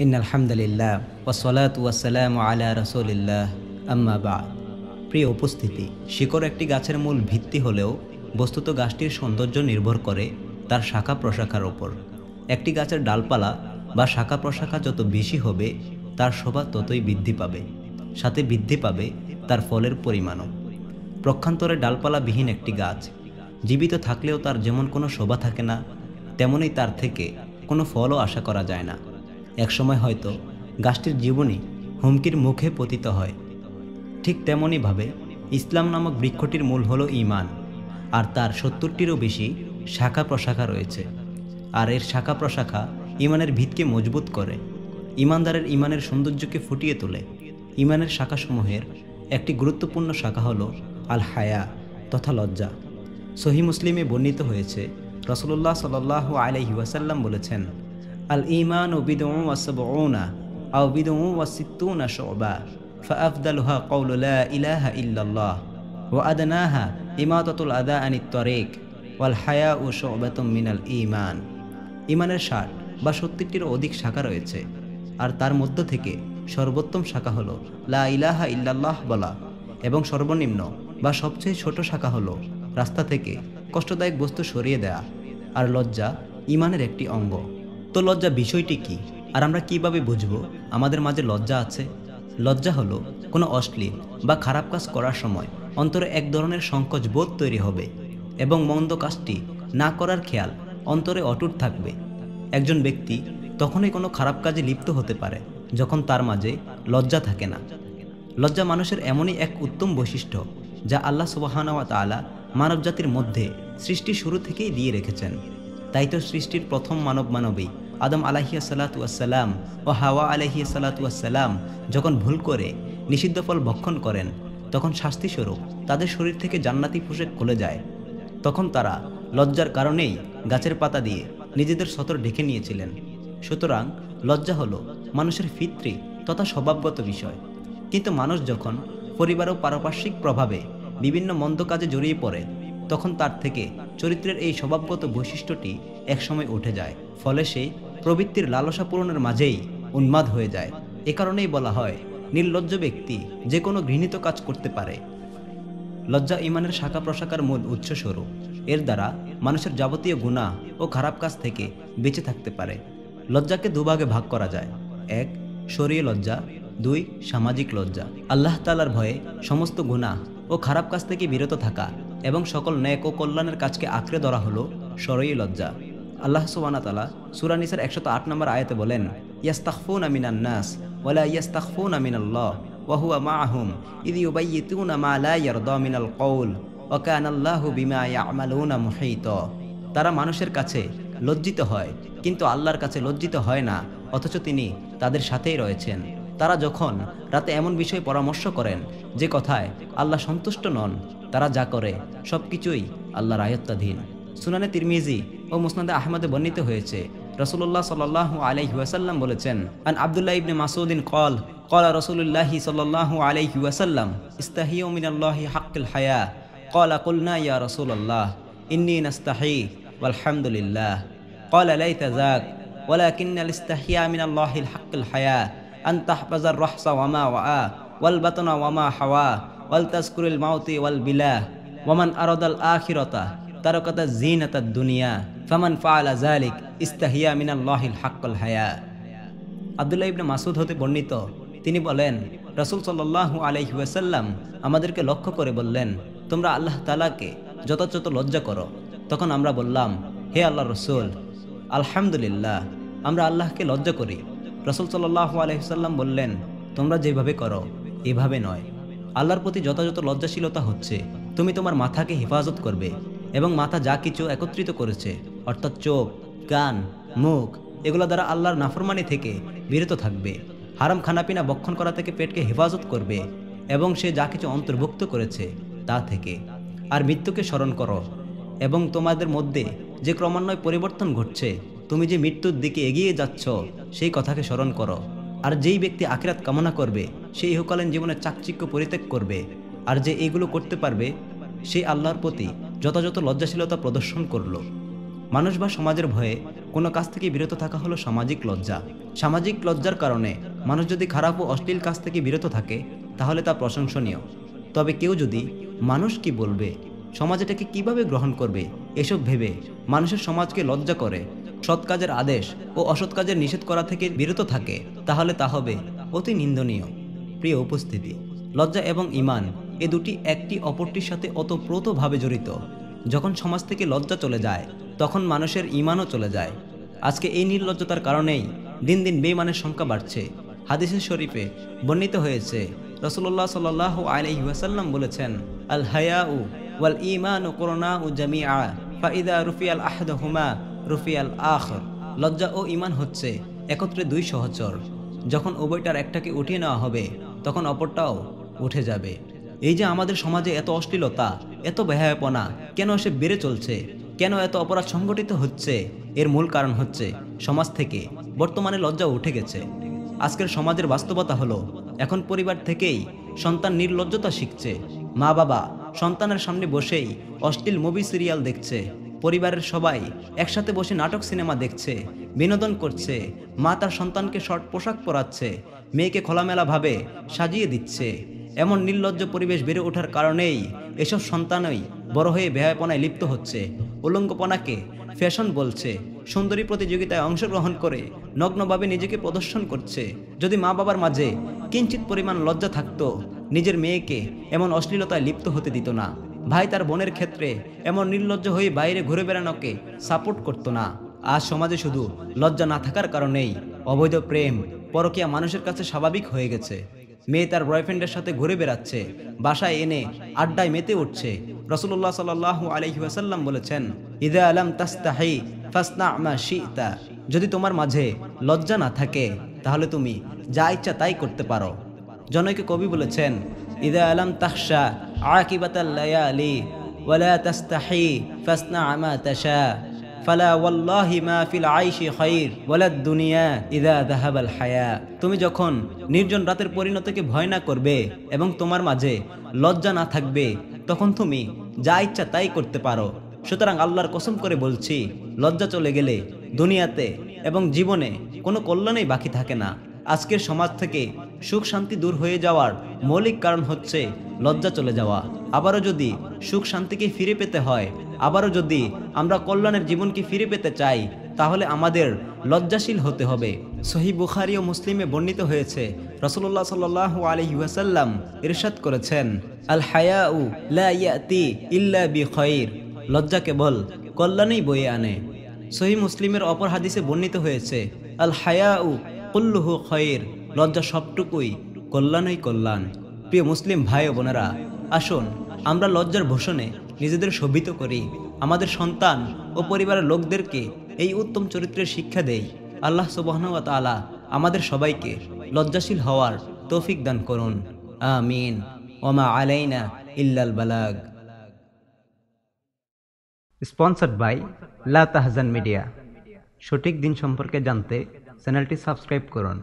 ইন্নাল হামদুলিল্লাহ ওয়াসসালাতু ওয়াসসালামু আলা রাসূলিল্লাহ আম্মা বা'দ। প্রিয় উপস্থিতি, শিকড় একটি গাছের মূল ভিত্তি হলেও বস্তুত গাছটির সৌন্দর্য নির্ভর করে তার শাখা প্রশাখার ওপর। একটি গাছের ডালপালা বা শাখা প্রশাখা যত বেশি হবে তার শোভা ততই বৃদ্ধি পাবে, সাথে বৃদ্ধি পাবে তার ফলের পরিমাণও। পক্ষান্তরে ডালপালাবিহীন একটি গাছ জীবিত থাকলেও তার যেমন কোনো শোভা থাকে না, তেমনই তার থেকে কোনো ফলও আশা করা যায় না। একসময় হয়তো গাছটির জীবনই হুমকির মুখে পতিত হয়। ঠিক তেমনইভাবে ইসলাম নামক বৃক্ষটির মূল হলো ঈমান, আর তার ৭০টিরও বেশি শাখা প্রশাখা রয়েছে। আর এর শাখা প্রশাখা ঈমানের ভিতকে মজবুত করে, ঈমানদারের ঈমানের সৌন্দর্যকে ফুটিয়ে তোলে। ঈমানের শাখাসমূহের একটি গুরুত্বপূর্ণ শাখা হলো আল হায়া তথা লজ্জা। সহিহ মুসলিমে বর্ণিত হয়েছে, রাসূলুল্লাহ সাল্লাল্লাহু আলাইহি ওয়াসাল্লাম বলেছেন, আল ঈমানু বিদউন ওয়া সাবউনা আও বিদউন ওয়া সিত্তুনা শু'বা ফাআফদালুহা কাওলু লা ইলাহা ইল্লাল্লাহ ওয়া আদনাহা ইমাতাতুল আযা আনিত তারিক ওয়াল হায়াউ শু'বাতুম মিনাল ঈমান। ঈমানের ৬০ বা ৭০টিরও অধিক শাখা রয়েছে, আর তার মধ্য থেকে সর্বোত্তম শাখা হলো লা ইলাহা ইল্লাল্লাহ বলা, এবং সর্বনিম্ন বা সবচেয়ে ছোট শাখা হলো রাস্তা থেকে কষ্টদায়ক বস্তু সরিয়ে দেয়া। আর লজ্জা ঈমানের একটি অঙ্গ। তো লজ্জা বিষয়টি কি, আর আমরা কিভাবে বুঝব আমাদের মাঝে লজ্জা আছে? লজ্জা হলো কোনো অশ্লীল বা খারাপ কাজ করার সময় অন্তরে এক ধরনের সংকোচ বোধ তৈরি হবে, এবং মন্দ কাজটি না করার খেয়াল অন্তরে অটুট থাকবে। একজন ব্যক্তি তখনই কোনো খারাপ কাজে লিপ্ত হতে পারে যখন তার মাঝে লজ্জা থাকে না। লজ্জা মানুষের এমনই এক উত্তম বৈশিষ্ট্য যা আল্লাহ সুবহানাহু ওয়া তাআলা মানবজাতির মধ্যে সৃষ্টি শুরু থেকেই দিয়ে রেখেছেন। তাই তো সৃষ্টির প্রথম মানবী আদম আলাইহিস সালাতু ওয়াস সালাম ও হাওয়া আলাইহিস সালাতু ওয়াস সালাম যখন ভুল করে নিষিদ্ধ ফল ভক্ষণ করেন, তখন শাস্তিস্বরূপ তাদের শরীর থেকে জান্নাতি পোশাক খুলে যায়। তখন তারা লজ্জার কারণেই গাছের পাতা দিয়ে নিজেদের সতর ঢেকে নিয়েছিলেন। সুতরাং লজ্জা হলো মানুষের ফিতরি তথা স্বভাবগত বিষয়। কিন্তু মানুষ যখন পরিবার ও পারপার্শ্বিক প্রভাবে বিভিন্ন মন্দ কাজে জড়িয়ে পড়ে, তখন তার থেকে চরিত্রের এই স্বভাবগত বৈশিষ্ট্যটি একসময় উঠে যায়। ফলে সে প্রবৃত্তির লালসা পূরণের মাঝেই উন্মাদ হয়ে যায়। এ কারণেই বলা হয়, নির্লজ্জ ব্যক্তি যে কোনো ঘৃণিত কাজ করতে পারে। লজ্জা ঈমানের শাখা প্রশাখার মূল উৎসস্বরূপ। এর দ্বারা মানুষের যাবতীয় গুনাহ ও খারাপ কাজ থেকে বেঁচে থাকতে পারে। লজ্জাকে দুভাগে ভাগ করা যায়: ১. শরীয়ী লজ্জা, ২. সামাজিক লজ্জা। আল্লাহ তাআলার ভয়ে সমস্ত গুনাহ ও খারাপ কাজ থেকে বিরত থাকা এবং সকল নেক ও কল্যাণের কাজকে আঁকড়ে ধরা হলো শরয়ী লজ্জা। আল্লাহ সুবহানাহু ওয়া তাআলা সূরা নিসার ১০৮ নম্বর আয়াতে বলেন, ইয়াস্তাখফুনা মিনান নাস ওয়ালা ইয়াস্তাখফুনা মিনাল্লাহ ওয়া হুয়া মাআহুম ইয ইউবাইয়িতুনা মা লা ইয়ারদা মিনাল কওল ওয়া কানাল্লাহু বিমা ইয়ামালুনা মুহীতা। তারা মানুষের কাছে লজ্জিত হয়, কিন্তু আল্লাহর কাছে লজ্জিত হয় না, অথচ তিনি তাদের সাথেই রয়েছেন। তারা যখন রাতে এমন বিষয়ে পরামর্শ করেন যে কথায় আল্লাহ সন্তুষ্ট নন, তারা যা করে সবকিছুই আল্লাহর আয়ত্তাধীন। সুনানে তিরমিজি ও মুসনাদে আহমদে বর্ণিত হয়েছে, রাসূলুল্লাহ সাল্লাল্লাহু আলাইহি ওয়াসাল্লাম বলেছেন, আন আব্দুল্লাহ ইবনে মাসউদিন ক্বাল ক্বালা রাসূলুল্লাহি সাল্লাল্লাহু আলাইহি ওয়াসাল্লাম ইস্তাহিয়ু মিনাল্লাহি হাক্কাল হায়া ক্বালা কুলনা ইয়া রাসূলুল্লাহ ইন্নী নাস্তাহি ওয়ালহামদুলিল্লাহ ক্বালা লাইতা যাক ওয়ালাকিন্নাল ইস্তিহয়া মিনাল্লাহিল হাক্কাল হায়া আন তাহফাজার রাহসা ওয়া মা ওয়া ওয়াল বাতনা ওয়া মা হাওয়া ওয়াল তাযকুরুল মাউতি ওয়াল বিলাহ ওয়া মান আরাদাল আখিরাতা তারাকাতা জিনাতাদ দুনিয়া ফামান ফাআলা যালিক ইস্তাহিয়া মিনাল্লাহিল হাক্কাল হায়া। আব্দুল্লাহ ইবনে মাসউদ হতে বর্ণিত, তিনি বলেন, রাসূল সাল্লাল্লাহু আলাইহি ওয়াসাল্লাম আমাদেরকে লক্ষ্য করে বললেন, তোমরা আল্লাহ তাআলাকে যথাযথ লজ্জা করো। তখন আমরা বললাম, হে আল্লাহর রাসূল, আলহামদুলিল্লাহ, আমরা আল্লাহকে লজ্জা করি। রাসূল সাল্লাল্লাহু আলাইহি ওয়াসাল্লাম বললেন, তোমরা যেভাবে করো এভাবে নয়। আল্লাহর প্রতি যথাযথ লজ্জাশীলতা হচ্ছে তুমি তোমার মাথাকে হেফাজত করবে এবং মাথা যা কিছু একত্রিত করেছে, অর্থাৎ চোখ, কান, মুখ, এগুলো দ্বারা আল্লাহর নাফরমানি থেকে বিরত থাকবে। হারাম খানাপিনা ভক্ষণ করা থেকে পেটকে হেফাজত করবে এবং সে যা কিছু অন্তর্ভুক্ত করেছে তা থেকে। আর মৃত্যুকে স্মরণ করো এবং তোমাদের মধ্যে যে ক্রমান্বয়ে পরিবর্তন ঘটছে, তুমি যে মৃত্যুর দিকে এগিয়ে যাচ্ছ সেই কথাকে স্মরণ করো। আর যেই ব্যক্তি আখিরাত কামনা করবে সে ইহকালীন জীবনের চাকচিক্য পরিত্যাগ করবে। আর যে এইগুলো করতে পারবে সেই আল্লাহর প্রতি যথাযথ লজ্জাশীলতা প্রদর্শন করল। মানুষ বা সমাজের ভয়ে কোনো কাজ থেকে বিরত থাকা হলো সামাজিক লজ্জা। সামাজিক লজ্জার কারণে মানুষ যদি খারাপ ও অশ্লীল কাজ থেকে বিরত থাকে তাহলে তা প্রশংসনীয়। তবে কেউ যদি মানুষ কি বলবে, সমাজ এটাকে কিভাবে গ্রহণ করবে এসব ভেবে মানুষের সমাজকে লজ্জা করে সৎ কাজের আদেশ ও অসৎ কাজের নিষেধ করা থেকে বিরত থাকে, তাহলে তা হবে অতি নিন্দনীয়। প্রিয় উপস্থিতি, লজ্জা এবং ঈমান এ দুটি একটি অপরটির সাথে ওতপ্রোতভাবে জড়িত। যখন সমাজ থেকে লজ্জা চলে যায় তখন মানুষের ঈমানও চলে যায়। আজকে এই নির্লজ্জতার কারণেই দিন দিন বেঈমানের সংখ্যা বাড়ছে। হাদিসে শরীফে বর্ণিত হয়েছে, রাসূলুল্লাহ সাল্লাল্লাহু আলাইহি ওয়াসাল্লাম বলেছেন, আল হায়াউ ওয়াল ঈমানু কুরনাউ জামিআ ফাইদা রুফিয়াল আহাদুহুমা রুফিয়াল আখর। লজ্জা ও ঈমান হচ্ছে একত্রে দুই সহচর। যখন উভয়টার একটাকে উঠিয়ে নেওয়া হবে তখন অপরটাও উঠে যাবে। এই যে আমাদের সমাজে এত অশ্লীলতা, এত বেহায়াপনা কেন এসে বেড়ে চলছে, কেন এত অপরাধ সংগঠিত হচ্ছে, এর মূল কারণ হচ্ছে সমাজ থেকে বর্তমানে লজ্জা উঠে গেছে। আজকের সমাজের বাস্তবতা হলো এখন পরিবার থেকেই সন্তান নির্লজ্জতা শিখছে। মা বাবা সন্তানের সামনে বসেই অশ্লীল মুভি সিরিয়াল দেখছে। পরিবারের সবাই একসাথে বসে নাটক সিনেমা দেখছে, বিনোদন করছে। মা তার সন্তানকে শর্ট পোশাক পরাচ্ছে, মেয়েকে খোলামেলাভাবে সাজিয়ে দিচ্ছে। এমন নির্লজ্জ পরিবেশ বেড়ে ওঠার কারণেই এসব সন্তানই বড় হয়ে বেহায়াপনায় লিপ্ত হচ্ছে, উলঙ্গপনাকে ফ্যাশন বলছে, সুন্দরী প্রতিযোগিতায় অংশগ্রহণ করে নগ্নভাবে নিজেকে প্রদর্শন করছে। যদি মা বাবার মাঝে কিঞ্চিত পরিমাণ লজ্জা থাকতো, নিজের মেয়েকে এমন অশ্লীলতায় লিপ্ত হতে দিত না। ভাই তার বোনের ক্ষেত্রে এমন নির্লজ্জ হয়ে বাইরে ঘুরে বেড়ানোকে সাপোর্ট করতো না। আজ সমাজে শুধু লজ্জা না থাকার কারণেই অবৈধ প্রেম, পরকীয়া মানুষের কাছে স্বাভাবিক হয়ে গেছে। মেয়ে তার বয়ফ্রেন্ডের সাথে ঘুরে বেড়াচ্ছে, বাসায় এনে আড্ডায় মেতে উঠছে। রাসূলুল্লাহ সাল্লাল্লাহু আলাইহি ওয়াসাল্লাম বলেছেন, ইযা লাম তাস্তাহি ফাসনা মা শি'তা। যদি তোমার মাঝে লজ্জা না থাকে তাহলে তুমি যা ইচ্ছা তাই করতে পারো। জনৈক কবি বলেছেন, ইযা লাম তাখশা আকিবাতাল লায়ালি ওয়ালা তাস্তাহি ফাসনা মা তাশা ফালা ওয়াল্লাহি মা ফিল আইশি খায়র ওয়ালাদ দুনিয়া ইযা যাহাবাল হায়া। তুমি যখন নির্জন রাতের পরিণতিকে ভয় না করবে এবং তোমার মাঝে লজ্জা না থাকবে তখন তুমি যা ইচ্ছা তাই করতে পারো। সুতরাং আল্লাহর কসম করে বলছি, লজ্জা চলে গেলে দুনিয়াতে এবং জীবনে কোনো কল্যাণই বাকি থাকে না। আজকের সমাজ থেকে সুখ শান্তি দূর হয়ে যাওয়ার মৌলিক কারণ হচ্ছে লজ্জা চলে যাওয়া। আবারও যদি সুখ শান্তিকে ফিরে পেতে হয়, আবারও যদি আমরা কল্যাণের জীবনকে ফিরে পেতে চাই, তাহলে আমাদের লজ্জাশীল হতে হবে। সহিহ বুখারী ও মুসলিমে বর্ণিত হয়েছে, রাসূলুল্লাহ সাল্লাল্লাহু আলাইহি ওয়াসাল্লাম ইরশাদ করেছেন, আল হায়াউ লা ইয়াতি ইল্লা বিখাইর। লজ্জা কেবল কল্যাণই বয়ে আনে। সহিহ মুসলিমের অপর হাদিসে বর্ণিত হয়েছে, আল হায়াউ কুল্লুহু খায়র। লজ্জা সবটুকুই কল্যাণই কল্যাণ। প্রিয় মুসলিম ভাই ও বোনেরা, আসুন আমরা লজ্জার ভূষণে নিজেদের শোভিত করি, আমাদের সন্তান ও পরিবারের লোকদেরকে এই উত্তম চরিত্রের শিক্ষা দেই। আল্লাহ সুবহানাহু ওয়া তাআলা আমাদের সবাইকে লজ্জাশীল হওয়ার তৌফিক দান করুন। আমিন। ওমা আলাইনা ইল্লাল বালাগ। স্পন্সর্ড বাই লা তাহজান মিডিয়া। সঠিক দিন সম্পর্কে জানতে চ্যানেলটি সাবস্ক্রাইব করুন।